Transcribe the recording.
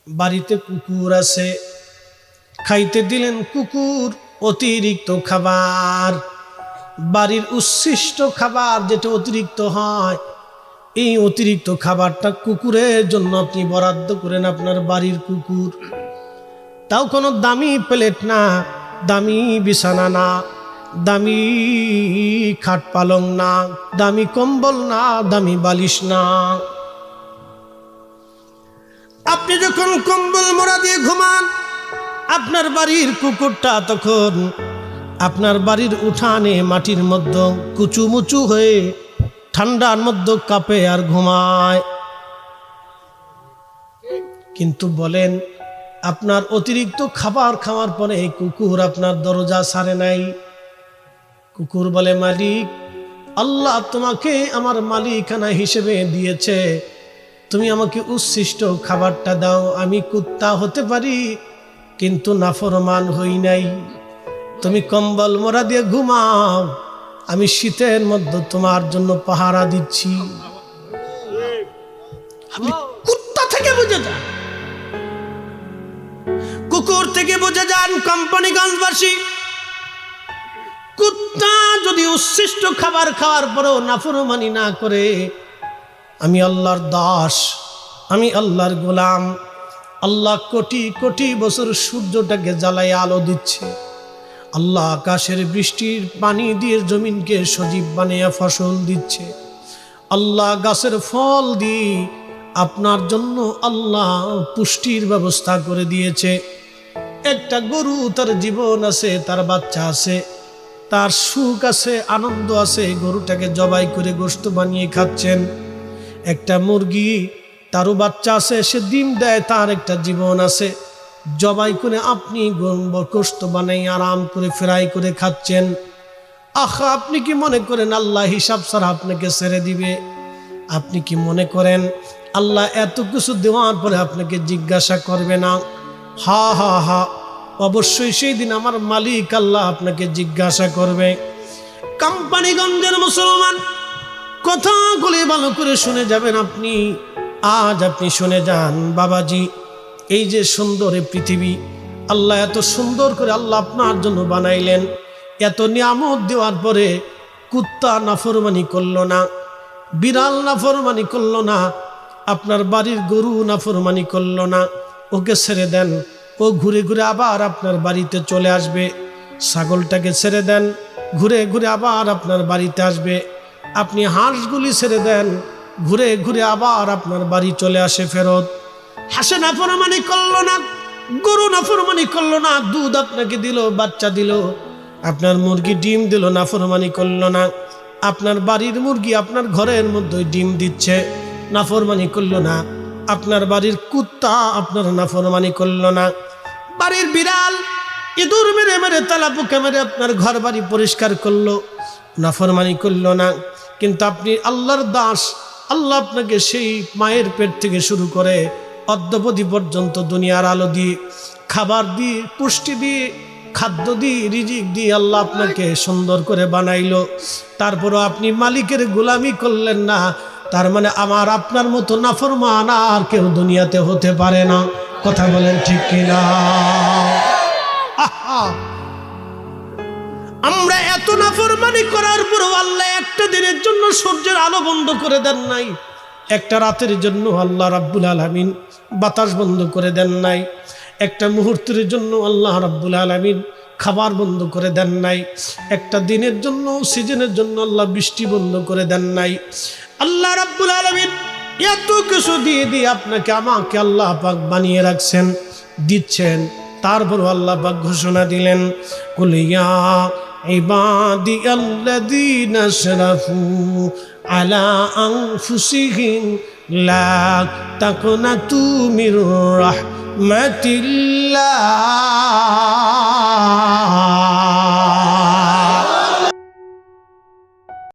বাড়িতে কুকুর আছে, খাইতে দিলেন কুকুর অতিরিক্ত খাবার, বাড়ির উচ্ছিষ্ট খাবার যেটা অতিরিক্ত হয়, এই অতিরিক্ত খাবারটা কুকুরের জন্য আপনি বরাদ্দ করেন আপনার বাড়ির কুকুর। তাও কোনো দামি প্লেট না, দামি বিছানা না, দামি খাট পালং না, দামি কম্বল না, দামি বালিশ না। আপনি যখন কম্বল মোড়া দিয়ে ঘুমান, আপনার বাড়ির কুকুরটা তখন আপনার বাড়ির উঠানে মাটির মধ্যে কুচুমুচু হয়ে ঠান্ডার মধ্যে কাঁপে আর ঘুমায়। কিন্তু বলেন, আপনার অতিরিক্ত খাবার খাওয়ার পরে কুকুর আপনার দরজা ছাড়ে নাই। কুকুর বলে, মালিক, আল্লাহ তোমাকে আমার মালিকানা হিসেবে দিয়েছে, তুমি আমাকে উচ্ছিষ্ট খাবারটা দাও। আমি কুত্তা হতে পারি কিন্তু নাফরমান হই নাই। তুমি কম্বল মোড়া দিয়ে ঘুমাও, আমি শীতের মধ্যে তোমার জন্য পাহারা দিচ্ছি। আপনি কুত্তা থেকে বুঝে যান, কুকুর থেকে বুঝে যান কোম্পানিগঞ্জবাসী। কুত্তা যদি উচ্ছিষ্ট খাবার খাওয়ার পরেও নাফরমানি না করে, আমি আল্লাহর দাস, আমি আল্লাহর গোলাম। আল্লাহ কোটি কোটি বছর সূর্যটাকে জ্বালাই আলো দিচ্ছে, আল্লাহ আকাশের বৃষ্টির পানি দিয়ে জমিনকে সজীব বানিয়ে ফসল দিচ্ছে, আল্লাহ গাছের ফল দিয়ে আপনার জন্য আল্লাহ পুষ্টির ব্যবস্থা করে দিয়েছে। একটা গরু, তার জীবন আছে, তার বাচ্চা আছে, তার সুখ আছে, আনন্দ আছে, গরুটাকে জবাই করে গোশত বানিয়ে খাচ্ছেন। একটা মুরগি, তারও বাচ্চা আছে, সে ডিম দেয়, তার একটা জীবন আছে, জবাই করে আপনি গোশত বানাই আরাম করে ফ্রাই করে খাচ্ছেন। আহা, আপনি কি মনে করেন আল্লাহ হিসাব ছাড়া আপনাকে ছেড়ে দিবে? আপনি কি মনে করেন আল্লাহ এত কিছু দেওয়ার পরে আপনাকে জিজ্ঞাসা করবে না? হা হা হা, অবশ্যই সেই দিন আমার মালিক আল্লাহ আপনাকে জিজ্ঞাসা করবে। কোম্পানিগঞ্জের মুসলমান, কথাগুলি ভালো করে শুনে যাবেন আপনি। আজ আপনি শুনে যান বাবাজি, এই যে সুন্দর পৃথিবী আল্লাহ এত সুন্দর করে আল্লাহ আপনার জন্য বানাইলেন, এত নিয়ামত দেওয়ার পরে কুত্তা নাফরমানি করলো না, বিড়াল নাফরমানি করলো না, আপনার বাড়ির গরু নাফরমানি করলো না, ওকে ছেড়ে দেন, ও ঘুরে ঘুরে আবার আপনার বাড়িতে চলে আসবে। ছাগলটাকে ছেড়ে দেন, ঘুরে ঘুরে আবার আপনার বাড়িতে আসবে। আপনি হাঁসগুলি ছেড়ে দেন, ঘুরে ঘুরে আবার আপনার বাড়ি চলে আসে ফেরত। হাসে নাফরমানি করলো না, গরু নাফরমানি করলো না, দুধ আপনাকে দিল, বাচ্চা দিল, আপনার মুরগি ডিম দিল, নাফরমানি করলো না। আপনার বাড়ির মুরগি আপনার ঘরের মধ্যে ডিম দিচ্ছে, নাফরমানি করলো না। আপনার বাড়ির কুত্তা আপনার নাফরমানি করলো না। বাড়ির বিড়াল ইঁদুর মেরে মেরে তালা পোকা মেরে আপনার ঘর বাড়ি পরিষ্কার করলো, নাফরমানি করলো না। কিন্তু আপনি আল্লাহর দাস, আল্লাহ আপনাকে সেই মায়ের পেট থেকে শুরু করে অদ্যবধি পর্যন্ত দুনিয়ার আলো দিয়ে, খাবার দিয়ে, পুষ্টি দিয়ে, খাদ্য দিয়ে, রিজিক দিয়ে আল্লাহ আপনাকে সুন্দর করে বানাইলো। তারপরও আপনি মালিকের গোলামি করলেন না। তার মানে আমার আপনার মতো নাফরমান আর কেউ দুনিয়াতে হতে পারে না। কথা বলেন ঠিক কিনা? আমরা এত নাফরমানি করার পরও আল্লাহ একটা দিনের জন্য সূর্যের আলো বন্ধ করে দেন নাই, একটা রাতের জন্য আল্লাহ রাব্বুল আলামিন বাতাস বন্ধ করে দেন নাই, একটা মুহূর্তের জন্য আল্লাহ রাব্বুল আলামিন খাবার বন্ধ করে দেন নাই, একটা দিনের জন্য, সিজনের জন্য আল্লাহ বৃষ্টি বন্ধ করে দেন নাই। আল্লাহ রাব্বুল আলামিন এত কিছু দিয়ে দিয়ে আপনাকে আমাকে আল্লাহ পাক বানিয়ে রাখছেন, দিচ্ছেন। তারপর আল্লাহ পাক ঘোষণা দিলেন, কুল ইয়া ইবাদিয়াল্লাযীনা আসরাফু আলা আনফুসিহিম লা তাকনাতু মির রাহমাতিল্লাহ